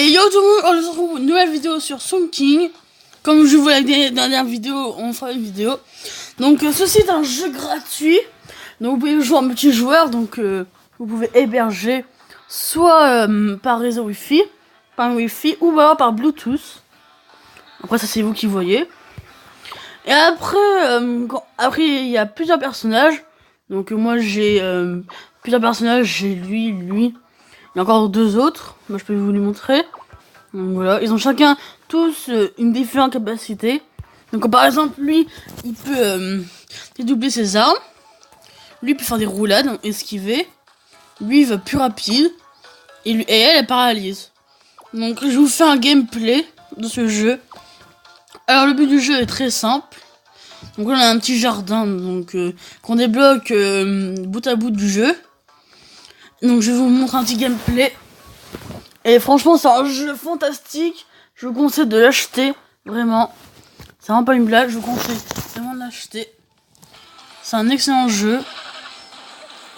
Et yo tout le monde, on se retrouve pour une nouvelle vidéo sur Sun King. Comme je vous l'ai dit dans la dernière vidéo, on fera une vidéo. Donc ceci est un jeu gratuit. Donc vous pouvez jouer en multijoueur, donc vous pouvez héberger soit par réseau Wi-Fi, par Wi-Fi ou alors par Bluetooth. Après ça c'est vous qui voyez. Et après, il y a plusieurs personnages. Donc moi j'ai plusieurs personnages, j'ai lui. Il y a encore deux autres, moi je peux vous les montrer. Donc voilà, ils ont chacun tous une différente capacité. Donc par exemple, lui, il peut dédoubler ses armes. Lui, il peut faire des roulades, donc esquiver. Lui, il va plus rapide. Et elle paralyse. Donc je vous fais un gameplay de ce jeu. Alors le but du jeu est très simple. Donc là, on a un petit jardin donc qu'on débloque bout à bout du jeu. Donc je vais vous montrer un petit gameplay. Et franchement, c'est un jeu fantastique. Je vous conseille de l'acheter, vraiment. C'est vraiment pas une blague, je vous conseille vraiment de l'acheter. C'est un excellent jeu.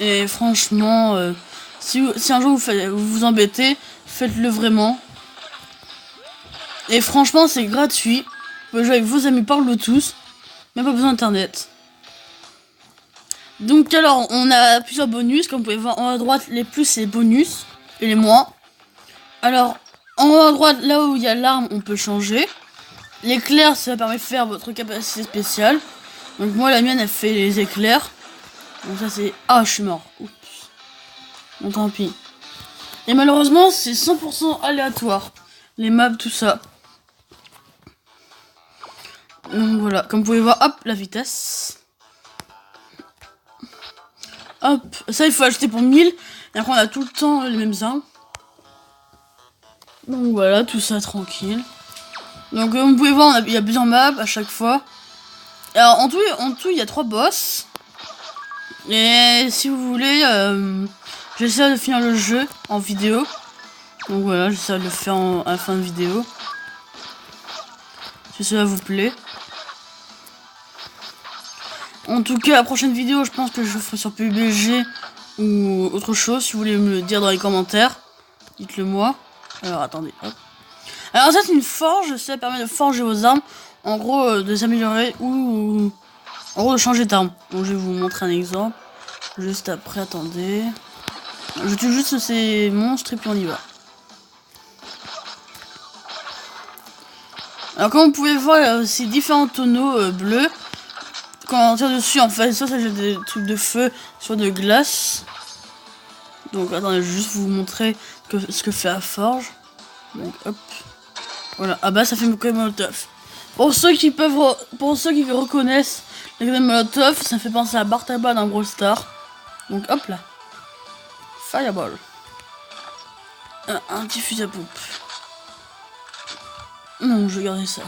Et franchement, si un jour vous vous embêtez, faites-le vraiment. Et franchement, c'est gratuit. Vous pouvez jouer avec vos amis par Bluetooth. Même pas besoin d'internet. Donc alors, on a plusieurs bonus. Comme vous pouvez voir en haut à droite, les plus c'est les bonus. Et les moins. Alors, en haut à droite, là où il y a l'arme, on peut changer. L'éclair, ça permet de faire votre capacité spéciale. Donc moi, la mienne, elle fait les éclairs. Donc ça, c'est... Ah, je suis mort. Oups. Bon, tant pis. Et malheureusement, c'est 100% aléatoire. Les maps, tout ça. Donc voilà, comme vous pouvez voir, hop, la vitesse. Hop, ça, il faut acheter pour 1000. Et après, on a tout le temps les mêmes armes. Donc voilà, tout ça tranquille. Donc comme vous pouvez voir, il y a plusieurs maps à chaque fois. Alors en tout il y a 3 boss. Et si vous voulez, j'essaie de finir le jeu en vidéo. Donc voilà, j'essaie de le faire à la fin de vidéo. Si cela vous plaît. En tout cas, la prochaine vidéo, je pense que je ferai sur PUBG ou autre chose. Si vous voulez me le dire dans les commentaires, dites-le moi. Alors attendez, hop. Alors ça c'est une forge, ça permet de forger vos armes, en gros de s'améliorer ou en gros de changer d'arme. Donc je vais vous montrer un exemple, juste après, attendez. Je tue juste ces monstres et puis on y va. Alors comme vous pouvez voir, il y a aussi différents tonneaux bleus. Quand on tire dessus, en fait, soit ça j'ai des trucs de feu, soit de glace. Donc attendez, je vais juste vous montrer ce que fait la forge. Donc hop. Voilà, ah bah ça fait cocktail Molotov. Pour ceux qui reconnaissent le cocktail Molotov, ça fait penser à Bartaba dans Brawl Stars. Donc hop là. Fireball. Un petit fusil à pompe. Non, je vais garder ça.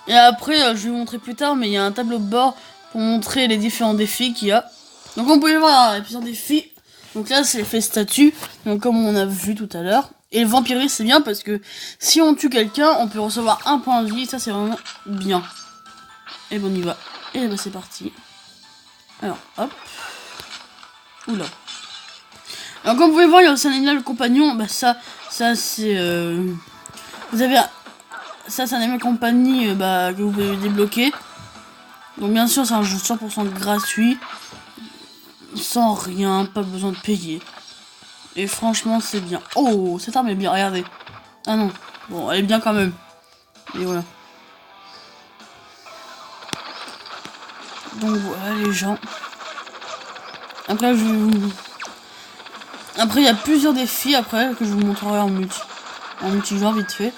Et après, je vais vous montrer plus tard, mais il y a un tableau de bord pour montrer les différents défis qu'il y a. Donc on peut voir, il y a plusieurs défis. Donc là, c'est l'effet statue, donc comme on a vu tout à l'heure. Et le vampirisme, c'est bien parce que si on tue quelqu'un, on peut recevoir un point de vie. Ça, c'est vraiment bien. Et bon, on y va. Et bah, c'est parti. Alors, hop. Oula. Alors, comme vous pouvez voir, il y a aussi un animal compagnon. Bah, ça c'est... Vous avez... Ça, c'est un animal compagnie que vous pouvez débloquer. Donc, bien sûr, c'est un jeu 100% gratuit. Sans rien, pas besoin de payer. Et franchement, c'est bien. Oh, cette arme est bien, regardez. Ah non, bon, elle est bien quand même. Et voilà. Donc voilà les gens. Après, il y a plusieurs défis après que je vous montrerai en multijoueur vite fait.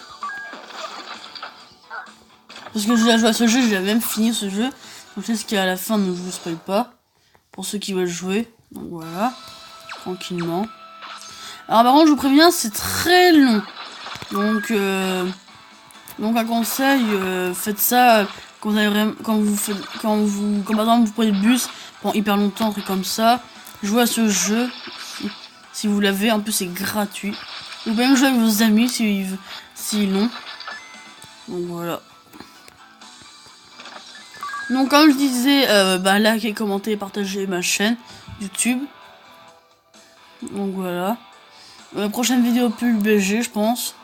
Parce que j'ai déjà joué à ce jeu, j'ai même fini ce jeu. Donc je sais ce qu'il y a à la fin, donc je vous spoil pas. Pour ceux qui veulent jouer. Donc voilà. Tranquillement. Alors par contre je vous préviens, c'est très long. Donc un conseil, faites ça quand par exemple vous prenez le bus pendant hyper longtemps, un truc comme ça. Jouez à ce jeu si vous l'avez, en plus c'est gratuit. Vous pouvez même jouer avec vos amis s'ils l'ont. Donc voilà. Donc comme je disais, likez, commentez, partagez ma chaîne YouTube. Donc voilà. Prochaine vidéo PUBG, je pense.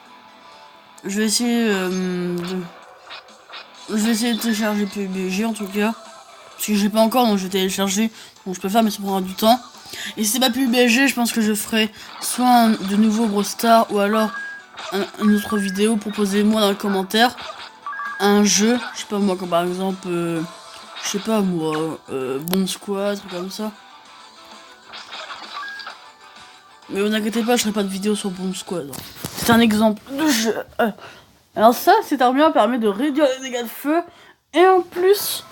Je vais essayer de télécharger PUBG en tout cas. Parce que j'ai pas encore, donc je vais télécharger. Donc je peux faire, mais ça prendra du temps. Et si c'est pas PUBG, je pense que je ferai soit de nouveau Brawl Stars ou alors une autre vidéo. Proposez-moi dans les commentaires un jeu. Je sais pas moi, comme par exemple, je sais pas moi, Bon Squad, truc comme ça. Mais vous inquiétez pas, je ferai pas de vidéo sur Bon Squad. C'est un exemple de jeu. Alors ça, cette armure permet de réduire les dégâts de feu. Et en plus,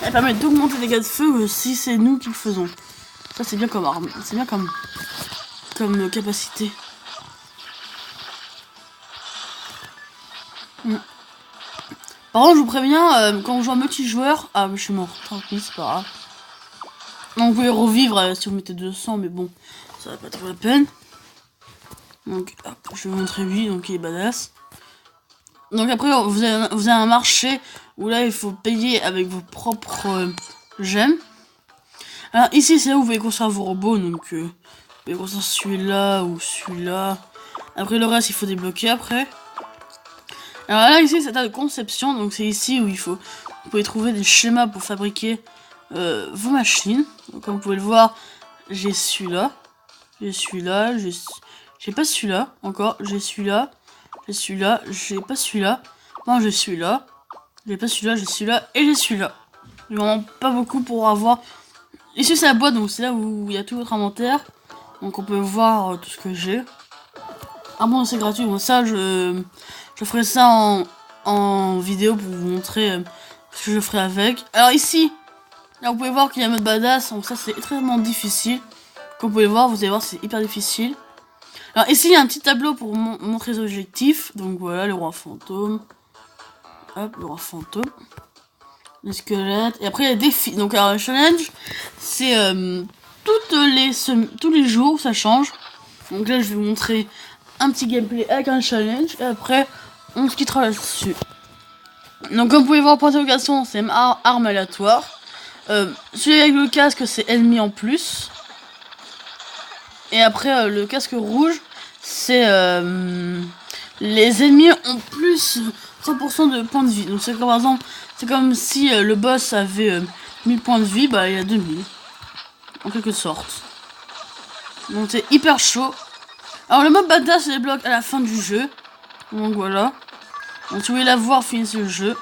elle permet d'augmenter les dégâts de feu si c'est nous qui le faisons. Ça c'est bien comme arme, c'est bien comme capacité. Par contre, je vous préviens, quand on joue en multijoueur... Ah, mais je suis mort, tant pis, c'est pas grave. Donc, vous pouvez revivre si vous mettez 200, mais bon, ça va pas trop la peine. Donc, hop, je vais vous montrer lui, donc il est badass. Donc après, vous avez un marché où là, il faut payer avec vos propres gemmes. Alors ici, c'est là où vous pouvez construire vos robots, donc vous pouvez construire celui-là ou celui-là. Après, le reste, il faut débloquer après. Alors là, ici, c'est un tas de conception, donc c'est ici où vous pouvez trouver des schémas pour fabriquer vos machines. Donc, comme vous pouvez le voir, j'ai celui-là, j'ai celui-là, j'ai pas celui-là encore, j'ai celui-là, j'ai celui-là, j'ai pas celui-là, non j'ai celui-là, j'ai pas celui-là, j'ai celui-là et j'ai celui-là. Il n'y en a pas beaucoup pour avoir. Ici c'est la boîte, donc c'est là où il y a tout votre inventaire, donc on peut voir tout ce que j'ai. Ah bon, c'est gratuit, bon ça je ferai ça en vidéo pour vous montrer ce que je ferai avec. Alors ici, là vous pouvez voir qu'il y a un mode badass, donc ça c'est extrêmement difficile. Comme vous pouvez voir, vous allez voir, c'est hyper difficile. Alors ici, il y a un petit tableau pour montrer les objectifs. Donc voilà, le roi fantôme. Hop, le roi fantôme. Les squelettes. Et après, il y a des défis. Donc alors, le challenge, c'est tous les jours, ça change. Donc là, je vais vous montrer un petit gameplay avec un challenge. Et après, on se quittera là-dessus. Donc comme vous pouvez voir, pour l'interrogation, c'est arme aléatoire. Celui avec le casque, c'est ennemi en plus. Et après, le casque rouge, c'est les ennemis ont plus 100% de points de vie. Donc c'est comme par exemple, c'est comme si le boss avait 1000 points de vie, bah il a 2000. En quelque sorte. Donc c'est hyper chaud. Alors le mode badass se débloque à la fin du jeu. Donc voilà. Donc si vous voulez la voir, finissez le jeu.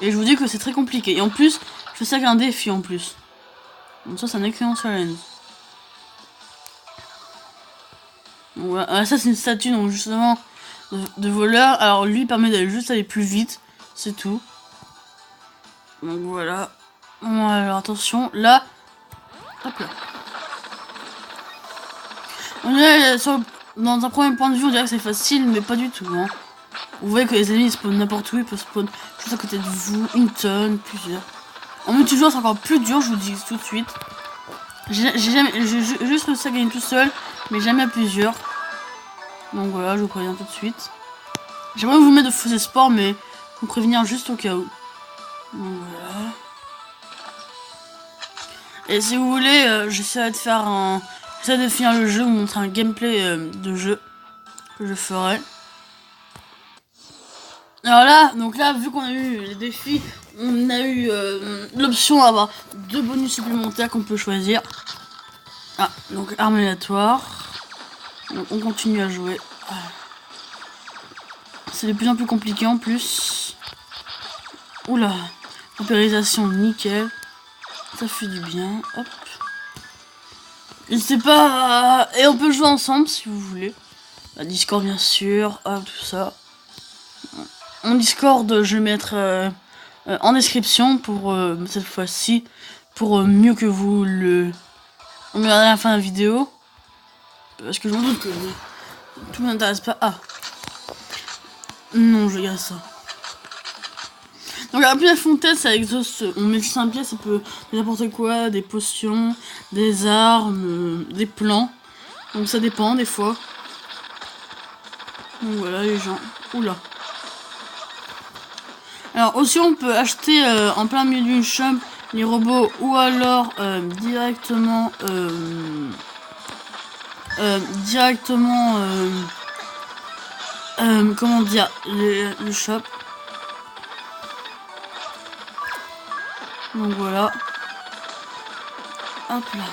Et je vous dis que c'est très compliqué. Et en plus, je fais ça avec un défi en plus. Donc ça c'est un excellent challenge. Voilà, ça c'est une statue donc justement de voleur. Alors lui permet d'aller juste aller plus vite, c'est tout. Donc voilà. Bon, alors attention, là, hop là. On dirait, dans un premier point de vue, on dirait que c'est facile, mais pas du tout. Hein. Vous voyez que les ennemis spawnent n'importe où, ils peuvent spawn juste à côté de vous, une tonne, plusieurs. En multijoueur c'est encore plus dur, je vous dis tout de suite. J'ai juste réussi à gagner tout seul, mais jamais à plusieurs. Donc voilà, je vous préviens tout de suite. J'aimerais vous mettre de faux espoirs, mais vous prévenir juste au cas où. Donc voilà. Et si vous voulez, j'essaierai de faire j'essaie de finir le jeu, vous montrer un gameplay de jeu que je ferai. Alors là, donc là, vu qu'on a eu les défis, on a eu l'option d'avoir 2 bonus supplémentaires qu'on peut choisir. Ah, donc arme aléatoire. Donc on continue à jouer. C'est de plus en plus compliqué en plus. Oula, tempérisation nickel. Ça fait du bien. Hop. N'hésitez pas Et on peut jouer ensemble si vous voulez. La Discord bien sûr. Hop, tout ça. Mon Discord, je vais mettre en description pour cette fois-ci. Pour mieux que vous le regardez à la fin de la vidéo. Parce que je me doute que tout ne m'intéresse pas. Ah. Non, je regarde ça. Donc la pièce fontaine, ça exauce. On met juste un pièce, ça peut n'importe quoi, des potions, des armes, des plans. Donc ça dépend des fois. Donc voilà les gens. Oula. Alors aussi on peut acheter en plein milieu d'une shop les robots ou alors directement directement comment dire, le shop. Donc voilà. Hop là.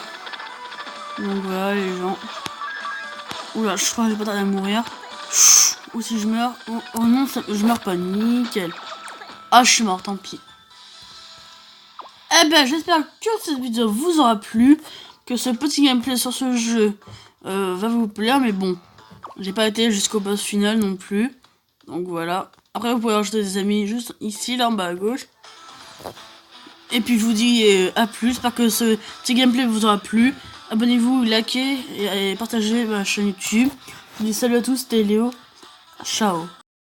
Donc voilà les gens. Oula, je crois que j'ai pas tarder à mourir. Ou si je meurs. Oh non, je meurs pas. Nickel. Ah, je suis mort, tant pis. Eh ben, j'espère que cette vidéo vous aura plu. Que ce petit gameplay sur ce jeu va vous plaire. Mais bon, j'ai pas été jusqu'au boss final non plus. Donc voilà. Après, vous pouvez rajouter des amis juste ici, là en bas à gauche. Et puis je vous dis à plus. J'espère que ce petit gameplay vous aura plu. Abonnez-vous, likez et partagez ma chaîne YouTube. Je vous dis salut à tous, c'était Léo. Ciao.